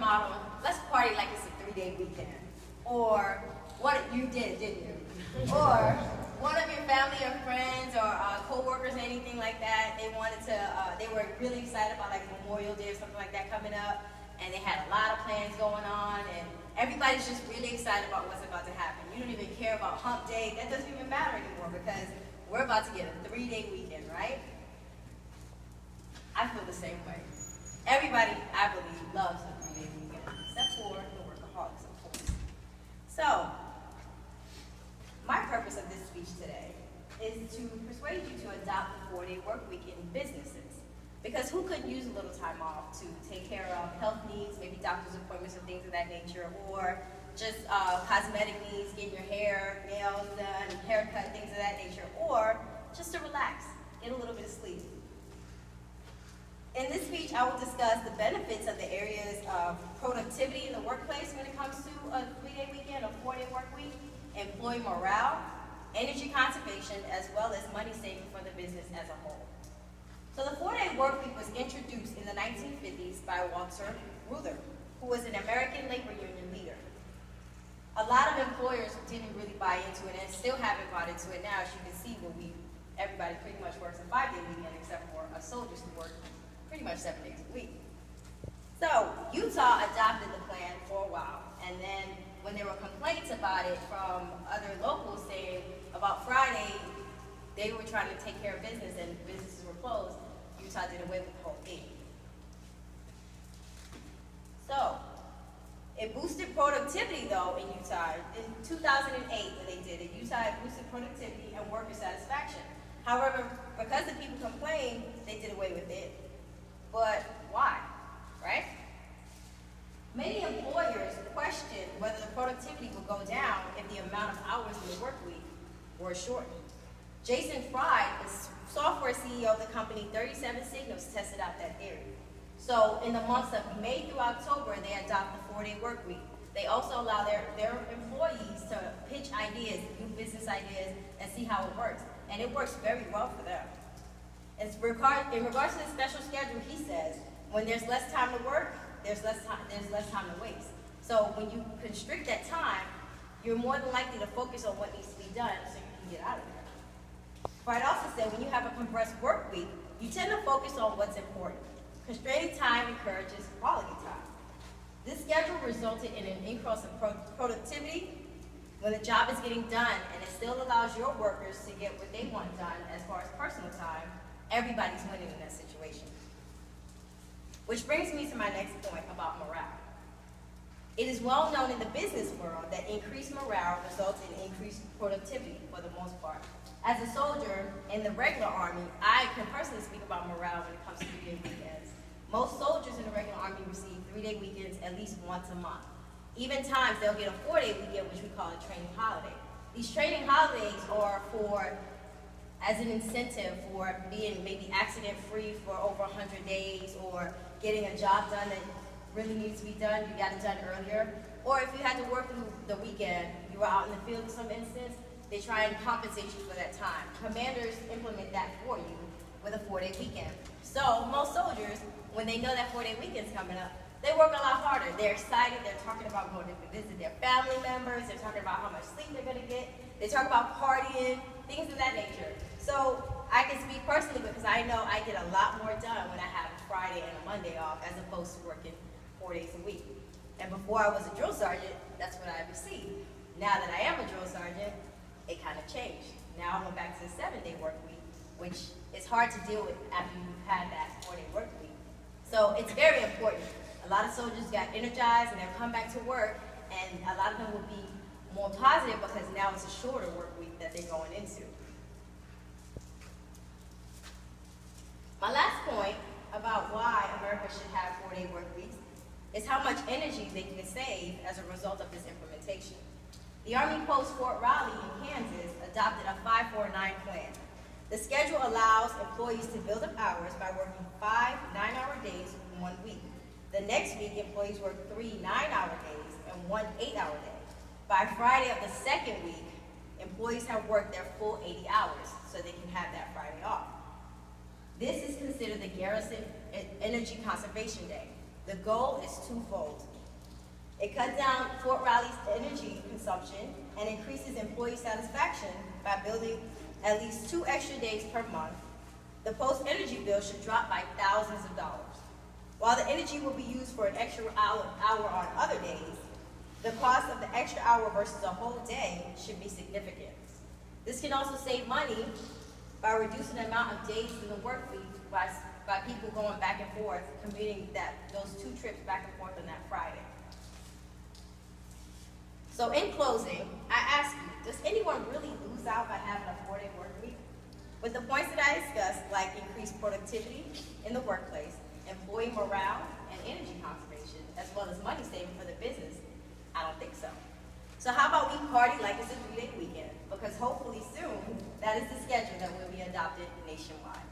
motto, let's party like it's a 3-day weekend. Or, what you did, didn't you? Or, one of your family or friends or co-workers or anything like that, they were really excited about like Memorial Day or something like that coming up, and they had a lot of plans going on, and everybody's just really excited about what's about to happen. You don't even care about hump day. That doesn't even matter anymore because we're about to get a 3-day weekend, right? I feel the same way. Everybody, I believe, loves a 3-day weekend, except for the workaholics, of course. So, my purpose of this speech today is to persuade you to adopt the 4-day work week in businesses. Because who could use a little time off to take care of health needs, maybe doctor's appointments and things of that nature, or just cosmetic needs, getting your hair, nails done, haircut, things of that nature, or just to relax, get a little bit of sleep. In this speech, I will discuss the benefits of the areas of productivity in the workplace when it comes to a 3-day weekend, a 4-day work week, employee morale, energy conservation, as well as money saving for the business as a whole. So the 4-day work week was introduced in the 1950s by Walter Reuther, who was an American labor union leader. A lot of employers didn't really buy into it and still haven't bought into it now. As you can see, everybody pretty much works a 5-day weekend except for us soldiers who work pretty much 7 days a week. So Utah adopted the plan for a while, and then when there were complaints about it from other locals saying about Friday, they were trying to take care of business and businesses were closed, Utah did away with the whole thing. So, it boosted productivity though in Utah. In 2008 when they did it, Utah boosted productivity and worker satisfaction. However, because the people complained, they did away with it. But why, right? Many employers questioned whether the productivity would go down if the amount of hours in the work week were shortened. Jason Fry, the software CEO of the company 37 Signals, tested out that theory. So in the months of May through October, they adopt the 4-day work week. They also allow their employees to pitch ideas, new business ideas, and see how it works. And it works very well for them. In regards to the special schedule, he says, when there's less time to work, there's less time to waste. So when you constrict that time, you're more than likely to focus on what needs to be done so you can get out of there. Fred also said when you have a compressed work week, you tend to focus on what's important. Constraining time encourages quality time. This schedule resulted in an increase in productivity when the job is getting done, and it still allows your workers to get what they want done as far as personal time. Everybody's winning in that situation. Which brings me to my next point about morale. It is well known in the business world that increased morale results in increased productivity for the most part. As a soldier in the regular army, I can personally speak about morale when it comes to 3-day weekends. Most soldiers in the regular army receive 3-day weekends at least once a month. Even times they'll get a 4-day weekend, which we call a training holiday. These training holidays are as an incentive for being maybe accident-free for over 100 days, or getting a job done that really needs to be done, you got it done earlier. Or if you had to work through the weekend, you were out in the field in some instance, they try and compensate you for that time. Commanders implement that for you with a 4-day weekend. So most soldiers, when they know that 4-day weekend's coming up, they work a lot harder. They're excited, they're talking about going to visit their family members, they're talking about how much sleep they're gonna get, they talk about partying, things of that nature. So I can speak personally because I know I get a lot more done when I have a Friday and a Monday off as opposed to working 4 days a week. And before I was a drill sergeant, that's what I received. Now that I am a drill sergeant, it kind of changed. Now I went back to the 7-day work week, which is hard to deal with after you've had that 4-day work week. So it's very important. A lot of soldiers got energized and they'll come back to work, and a lot of them will be more positive because now it's a shorter work week that they're going into. My last point about why America should have 4-day work weeks is how much energy they can save as a result of this implementation. The Army Post Fort Riley in Kansas adopted a 5-4-9 plan. The schedule allows employees to build up hours by working 5 9-hour days in 1 week. The next week, employees work 3 9-hour days and 1 8-hour day. By Friday of the second week, employees have worked their full 80 hours, so they can have that Friday off. This is considered the Garrison Energy Conservation Day. The goal is twofold. It cuts down Fort Riley's energy consumption and increases employee satisfaction by building at least 2 extra days per month. The post-energy bill should drop by thousands of dollars. While the energy will be used for an extra hour on other days, the cost of the extra hour versus a whole day should be significant. This can also save money by reducing the amount of days in the work week by people going back and forth, commuting those 2 trips back and forth on that Friday. So in closing, I ask you, does anyone really lose out by having a 4-day work week? With the points that I discussed, like increased productivity in the workplace, employee morale, and energy conservation, as well as money saving for the business, I don't think so. So how about we party like it's a 3-day weekend? Because hopefully soon, that is the schedule that will be adopted nationwide.